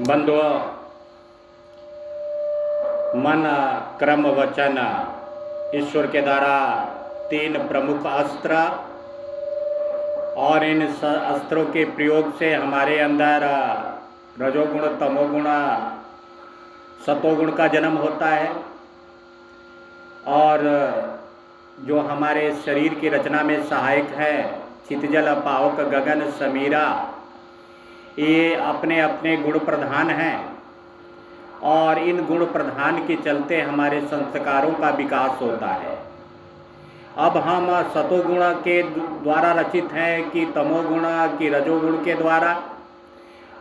बंधुओं, मन, कर्म, वचन ईश्वर के द्वारा तीन प्रमुख अस्त्र, और इन अस्त्रों के प्रयोग से हमारे अंदर रजोगुण, तमोगुण, सतोगुण का जन्म होता है। और जो हमारे शरीर की रचना में सहायक है, चितजल, पावक, गगन, समीरा, ये अपने अपने गुण प्रधान हैं। और इन गुण प्रधान के चलते हमारे संस्कारों का विकास होता है। अब हम सतोगुण के द्वारा रचित हैं कि तमोगुण की रजोगुण के द्वारा,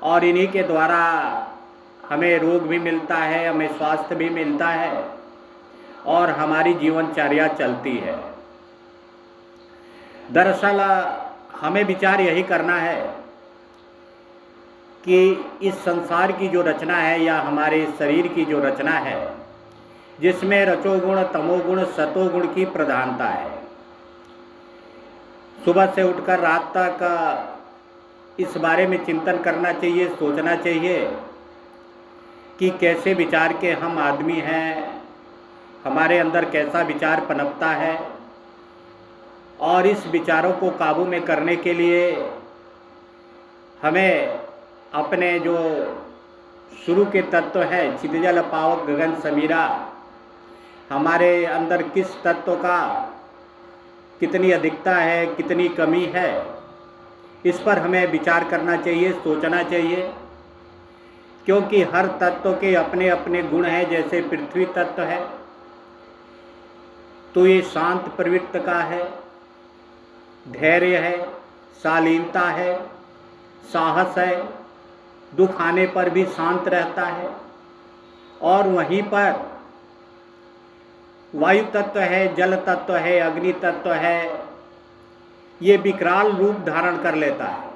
और इन्हीं के द्वारा हमें रोग भी मिलता है, हमें स्वास्थ्य भी मिलता है और हमारी जीवनचर्या चलती है। दरअसल हमें विचार यही करना है कि इस संसार की जो रचना है या हमारे शरीर की जो रचना है, जिसमें रजोगुण, तमोगुण, सतोगुण की प्रधानता है, सुबह से उठकर रात तक इस बारे में चिंतन करना चाहिए, सोचना चाहिए कि कैसे विचार के हम आदमी हैं, हमारे अंदर कैसा विचार पनपता है, और इस विचारों को काबू में करने के लिए हमें अपने जो शुरू के तत्व हैं, चितजल, पावक, गगन, समीरा, हमारे अंदर किस तत्व का कितनी अधिकता है, कितनी कमी है, इस पर हमें विचार करना चाहिए, सोचना चाहिए। क्योंकि हर तत्व के अपने अपने गुण हैं। जैसे पृथ्वी तत्व है तो ये शांत प्रवृत्ति का है, धैर्य है, शालीनता है, साहस है, दुख आने पर भी शांत रहता है। और वहीं पर वायु तत्व है, जल तत्व है, अग्नि तत्व है, ये विकराल रूप धारण कर लेता है।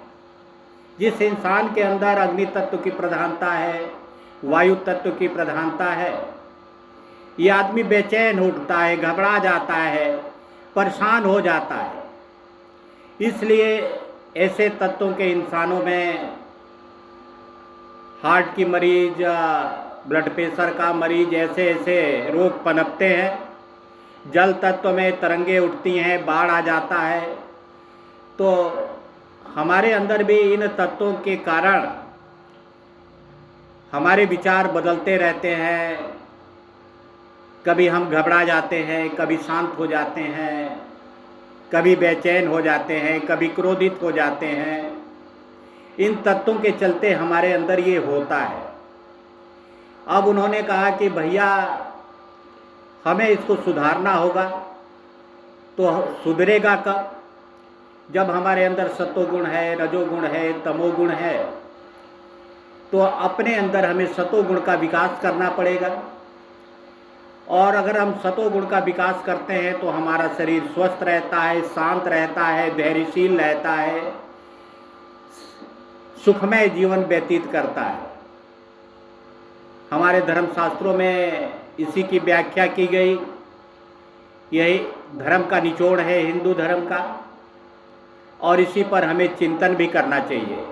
जिस इंसान के अंदर अग्नि तत्व की प्रधानता है, वायु तत्व की प्रधानता है, ये आदमी बेचैन उठता है, घबरा जाता है, परेशान हो जाता है। इसलिए ऐसे तत्वों के इंसानों में हार्ट की मरीज, ब्लड प्रेशर का मरीज, ऐसे ऐसे रोग पनपते हैं। जल तत्व में तरंगे उठती हैं, बाढ़ आ जाता है। तो हमारे अंदर भी इन तत्वों के कारण हमारे विचार बदलते रहते हैं। कभी हम घबरा जाते हैं, कभी शांत हो जाते हैं, कभी बेचैन हो जाते हैं, कभी क्रोधित हो जाते हैं। इन तत्वों के चलते हमारे अंदर ये होता है। अब उन्होंने कहा कि भैया हमें इसको सुधारना होगा। तो सुधरेगा कब? जब हमारे अंदर सतोगुण है, रजोगुण है, तमोगुण है, तो अपने अंदर हमें सतोगुण का विकास करना पड़ेगा। और अगर हम सतोगुण का विकास करते हैं तो हमारा शरीर स्वस्थ रहता है, शांत रहता है, धैर्यशील रहता है, सुखमय जीवन व्यतीत करता है। हमारे धर्मशास्त्रों में इसी की व्याख्या की गई। यही धर्म का निचोड़ है, हिंदू धर्म का, और इसी पर हमें चिंतन भी करना चाहिए।